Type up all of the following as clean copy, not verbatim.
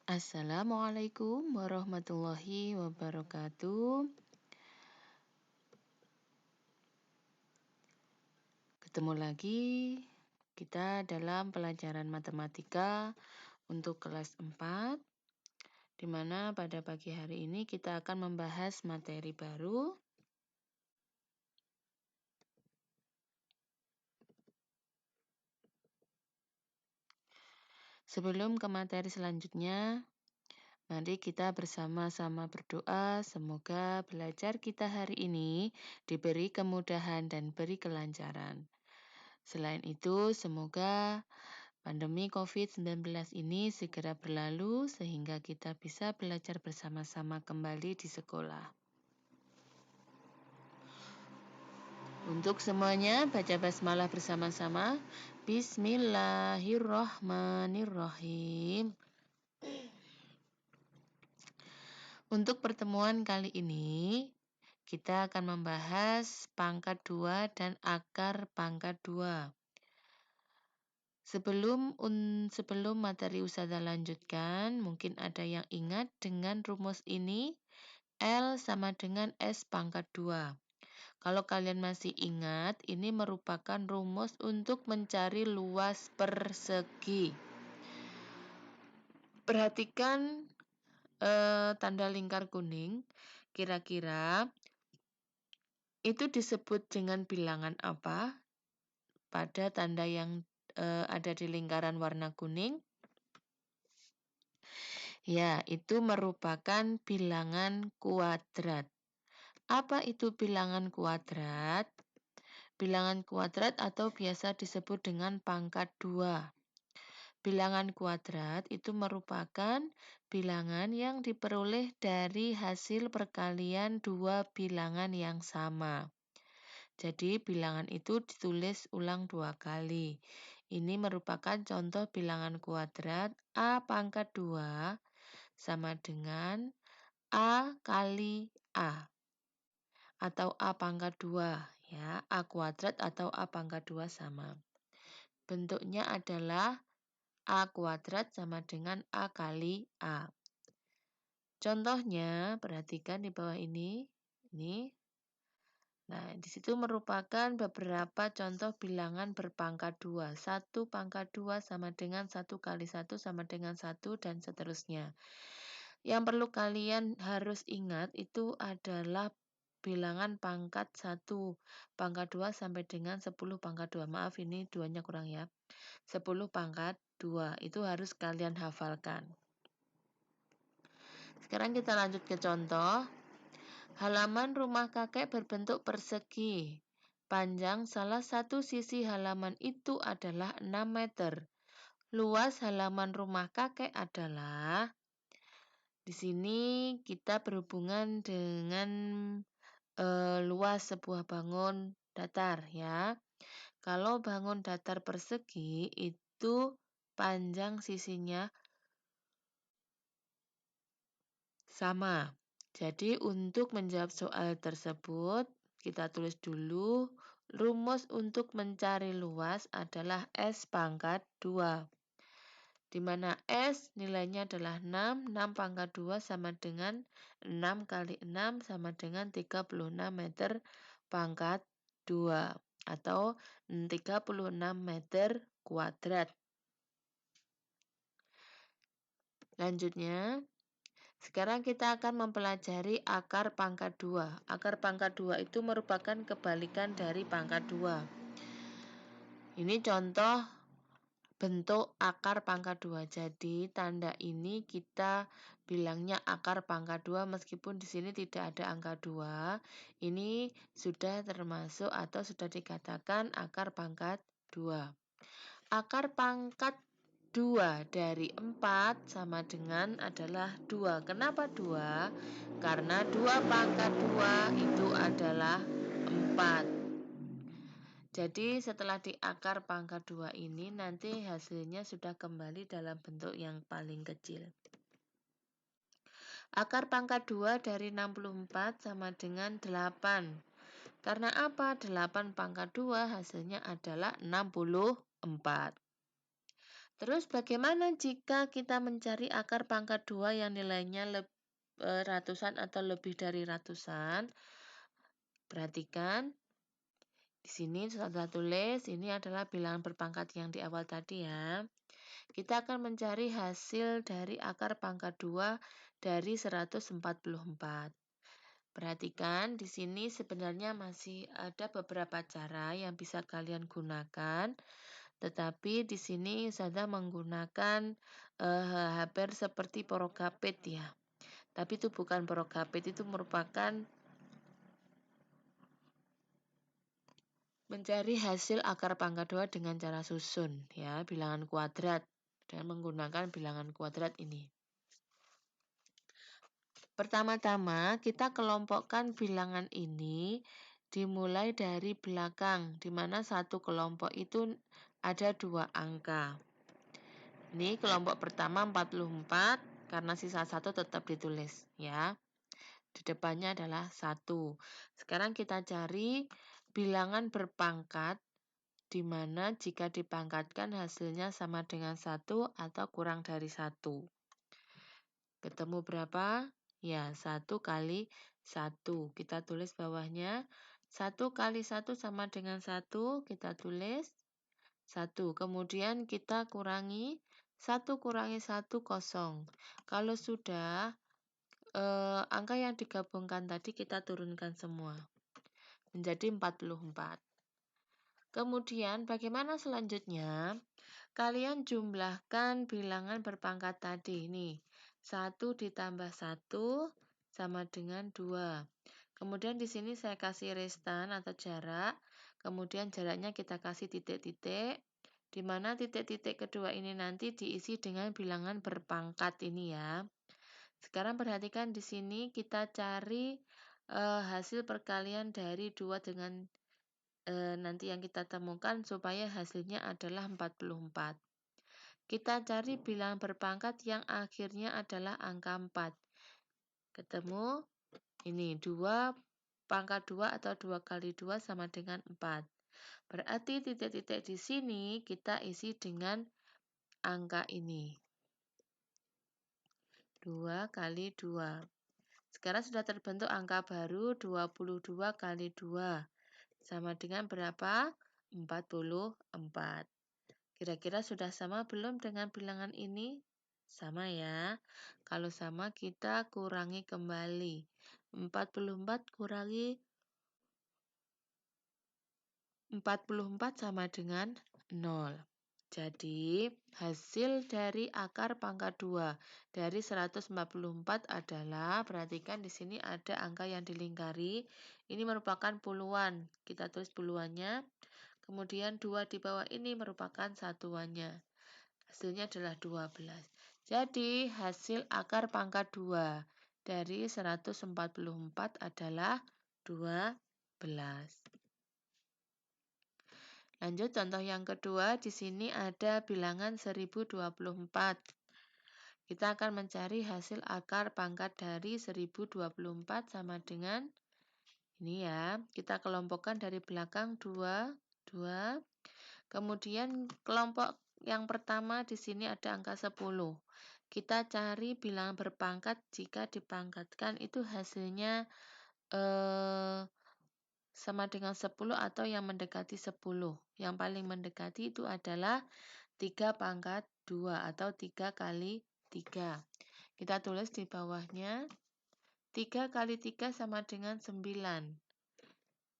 Assalamualaikum warahmatullahi wabarakatuh. Ketemu lagi kita dalam pelajaran matematika untuk kelas 4, di mana pada pagi hari ini kita akan membahas materi baru. Sebelum ke materi selanjutnya, mari kita bersama-sama berdoa semoga belajar kita hari ini diberi kemudahan dan beri kelancaran. Selain itu, semoga pandemi COVID-19 ini segera berlalu sehingga kita bisa belajar bersama-sama kembali di sekolah. Untuk semuanya, baca basmalah bersama-sama. Bismillahirrahmanirrahim. Untuk pertemuan kali ini, kita akan membahas pangkat 2 dan akar pangkat 2. Sebelum materi Ustazah lanjutkan, mungkin ada yang ingat dengan rumus ini, L sama dengan S pangkat 2. Kalau kalian masih ingat, ini merupakan rumus untuk mencari luas persegi. Perhatikan tanda lingkar kuning, kira-kira itu disebut dengan bilangan apa pada tanda yang ada di lingkaran warna kuning? Ya, itu merupakan bilangan kuadrat. Apa itu bilangan kuadrat? Bilangan kuadrat atau biasa disebut dengan pangkat 2. Bilangan kuadrat itu merupakan bilangan yang diperoleh dari hasil perkalian dua bilangan yang sama. Jadi bilangan itu ditulis ulang 2 kali. Ini merupakan contoh bilangan kuadrat A pangkat 2 sama dengan A kali A. Atau A pangkat 2, ya. A kuadrat atau A pangkat 2 sama. Bentuknya adalah A kuadrat sama dengan A kali A. Contohnya, perhatikan di bawah ini. Nah, di situ merupakan beberapa contoh bilangan berpangkat 2. 1 pangkat 2 sama dengan 1 kali 1 sama dengan 1 dan seterusnya. Yang perlu kalian harus ingat itu adalah bilangan pangkat 1, pangkat 2 sampai dengan 10 pangkat 2. Maaf, ini 2-nya kurang ya. 10 pangkat 2, itu harus kalian hafalkan. Sekarang kita lanjut ke contoh. Halaman rumah kakek berbentuk persegi. Panjang salah satu sisi halaman itu adalah 6 meter. Luas halaman rumah kakek adalah... Di sini kita berhubungan dengan luas sebuah bangun datar ya. Kalau bangun datar persegi itu panjang sisinya sama. Jadi untuk menjawab soal tersebut kita tulis dulu rumus untuk mencari luas adalah S pangkat 2. Di mana S nilainya adalah 6, 6 pangkat 2 sama dengan 6 kali 6 sama dengan 36 meter pangkat 2 atau 36 meter kuadrat. Lanjutnya, sekarang kita akan mempelajari akar pangkat 2. Akar pangkat 2 itu merupakan kebalikan dari pangkat 2. Ini contoh bentuk akar pangkat 2. Jadi tanda ini kita bilangnya akar pangkat 2 meskipun di sini tidak ada angka 2. Ini sudah termasuk atau sudah dikatakan akar pangkat 2. Akar pangkat 2 dari 4 sama dengan adalah 2. Kenapa 2? Karena 2 pangkat 2 itu adalah 4. Jadi setelah diakar pangkat 2 ini nanti hasilnya sudah kembali dalam bentuk yang paling kecil. Akar pangkat 2 dari 64 sama dengan 8. Karena apa? 8 pangkat 2 hasilnya adalah 64. Terus bagaimana jika kita mencari akar pangkat 2 yang nilainya ratusan atau lebih dari ratusan? Perhatikan, di sini sudah tulis, ini adalah bilangan berpangkat yang di awal tadi ya. Kita akan mencari hasil dari akar pangkat 2 dari 144. Perhatikan, di sini sebenarnya masih ada beberapa cara yang bisa kalian gunakan, tetapi di sini saya menggunakan hampir seperti porokapit ya. Tapi itu bukan porokapit, itu merupakan mencari hasil akar pangkat 2 dengan cara susun ya, bilangan kuadrat dengan menggunakan bilangan kuadrat ini. Pertama-tama kita kelompokkan bilangan ini dimulai dari belakang, di mana satu kelompok itu ada 2 angka. Ini kelompok pertama 44, karena sisa 1 tetap ditulis ya. Di depannya adalah 1. Sekarang kita cari bilangan berpangkat, di mana jika dipangkatkan hasilnya sama dengan 1 atau kurang dari 1. Ketemu berapa? Ya, 1 kali 1. Kita tulis bawahnya. 1 kali 1 sama dengan 1. Kita tulis 1. Kemudian kita kurangi. 1 kurangi 1, kosong. Kalau sudah, angka yang digabungkan tadi kita turunkan semua. Menjadi 44. Kemudian bagaimana selanjutnya? Kalian jumlahkan bilangan berpangkat tadi. Nih, 1 ditambah 1 sama dengan 2. Kemudian di sini saya kasih restan atau jarak. Kemudian jaraknya kita kasih titik-titik. Di mana titik-titik kedua ini nanti diisi dengan bilangan berpangkat ini ya. Sekarang perhatikan di sini kita cari hasil perkalian dari 2 dengan nanti yang kita temukan supaya hasilnya adalah 44. Kita cari bilangan berpangkat yang akhirnya adalah angka 4. Ketemu ini 2 pangkat 2 atau 2 kali 2 sama dengan 4. Berarti titik-titik di sini kita isi dengan angka ini. 2 kali 2. Sekarang sudah terbentuk angka baru 22 kali 2. Sama dengan berapa? 44. Kira-kira sudah sama belum dengan bilangan ini? Sama ya. Kalau sama kita kurangi kembali. 44 kurangi 44 sama dengan 0. Jadi, hasil dari akar pangkat 2 dari 144 adalah, perhatikan di sini ada angka yang dilingkari. Ini merupakan puluhan. Kita tulis puluhannya. Kemudian 2 di bawah ini merupakan satuannya. Hasilnya adalah 12. Jadi, hasil akar pangkat 2 dari 144 adalah 12. Lanjut contoh yang kedua, di sini ada bilangan 1024. Kita akan mencari hasil akar pangkat dari 1024 sama dengan ini ya. Kita kelompokkan dari belakang 2, 2. Kemudian kelompok yang pertama di sini ada angka 10. Kita cari bilangan berpangkat jika dipangkatkan itu hasilnya sama dengan 10 atau yang mendekati 10. Yang paling mendekati itu adalah 3 pangkat 2 atau 3 kali 3. Kita tulis di bawahnya 3 kali 3 sama dengan 9.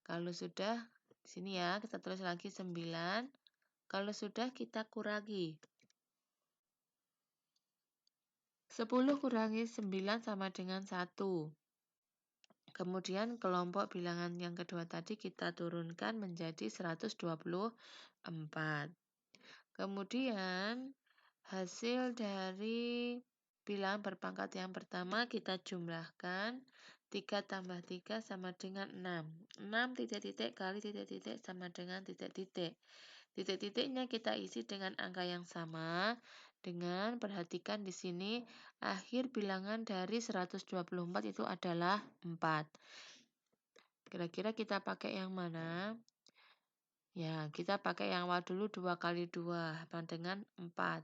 Kalau sudah, di sini ya, kita tulis lagi 9. Kalau sudah kita kurangi. 10 kurangi 9 sama dengan 1. Kemudian kelompok bilangan yang kedua tadi kita turunkan menjadi 124. Kemudian hasil dari bilangan berpangkat yang pertama kita jumlahkan. 3 tambah 3 sama dengan 6. 6 titik-titik kali titik-titik sama dengan titik-titik. Titik-titiknya kita isi dengan angka yang sama. Dengan perhatikan di sini akhir bilangan dari 124 itu adalah 4. Kira-kira kita pakai yang mana? Ya, kita pakai yang awal dulu 2 kali 2 sama dengan 4.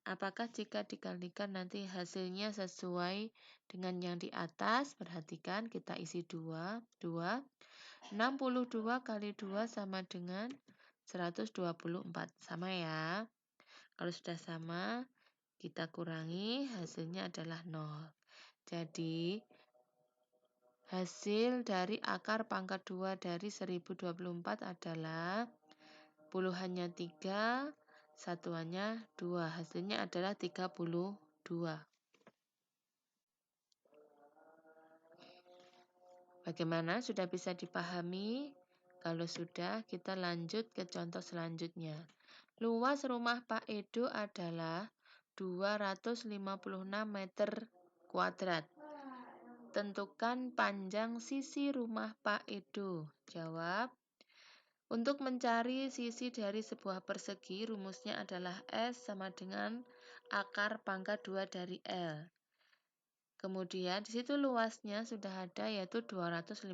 Apakah jika dikalikan nanti hasilnya sesuai dengan yang di atas? Perhatikan kita isi 2. 62 kali 2 sama dengan 124. Sama ya. Kalau sudah sama, kita kurangi, hasilnya adalah 0. Jadi, hasil dari akar pangkat 2 dari 1024 adalah puluhannya 3, satuannya 2. Hasilnya adalah 32. Bagaimana? Sudah bisa dipahami? Kalau sudah, kita lanjut ke contoh selanjutnya. Luas rumah Pak Edo adalah 256 meter kuadrat. Tentukan panjang sisi rumah Pak Edo. Jawab. Untuk mencari sisi dari sebuah persegi, rumusnya adalah S sama dengan akar pangkat 2 dari L. Kemudian di situ luasnya sudah ada yaitu 256.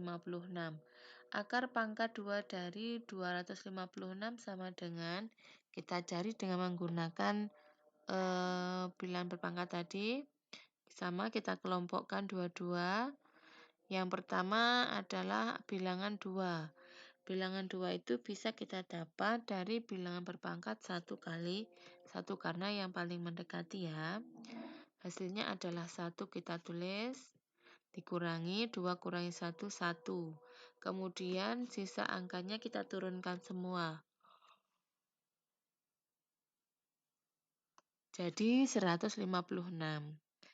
Akar pangkat 2 dari 256 sama dengan kita cari dengan menggunakan bilangan berpangkat tadi. Sama kita kelompokkan dua-dua. Yang pertama adalah bilangan 2. Bilangan 2 itu bisa kita dapat dari bilangan berpangkat 1 kali 1 karena yang paling mendekati ya. Hasilnya adalah 1 kita tulis, dikurangi 2 kurangi 1, 1. Kemudian sisa angkanya kita turunkan semua. Jadi 156.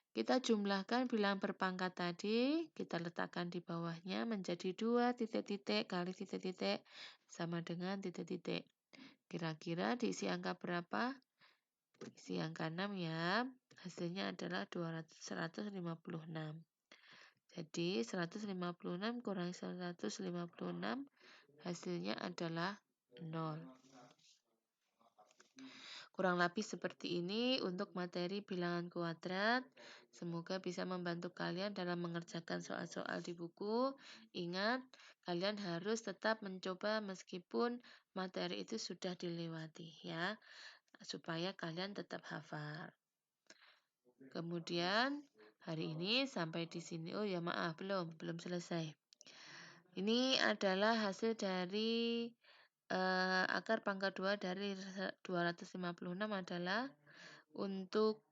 Kita jumlahkan bilangan berpangkat tadi, kita letakkan di bawahnya menjadi 2 titik-titik kali titik-titik sama dengan titik-titik. Kira-kira diisi angka berapa? Isi angka 6 ya. Hasilnya adalah 156. Jadi 156 kurangi 156 hasilnya adalah 0. Kurang lebih seperti ini untuk materi bilangan kuadrat. Semoga bisa membantu kalian dalam mengerjakan soal-soal di buku. Ingat, kalian harus tetap mencoba meskipun materi itu sudah dilewati ya, supaya kalian tetap hafal. Kemudian hari ini sampai di sini. Oh ya maaf, belum selesai. Ini adalah hasil dari akar pangkat 2 dari 256 adalah untuk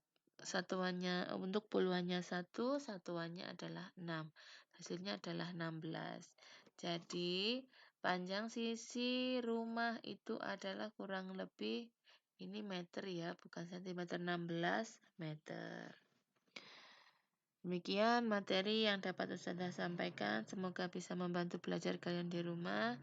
untuk puluhannya 1, satuannya adalah 6. Hasilnya adalah 16. Jadi, panjang sisi rumah itu adalah kurang lebih ini meter ya, bukan sentimeter, 16 meter. Demikian materi yang dapat Ustazah sampaikan. Semoga bisa membantu belajar kalian di rumah.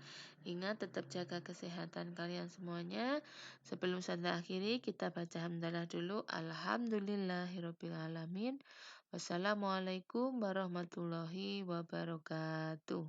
Ingat tetap jaga kesehatan kalian semuanya. Sebelum Ustazah akhiri, kita baca hamdalah dulu. Alhamdulillahirrabbilalamin. Wassalamualaikum warahmatullahi wabarakatuh.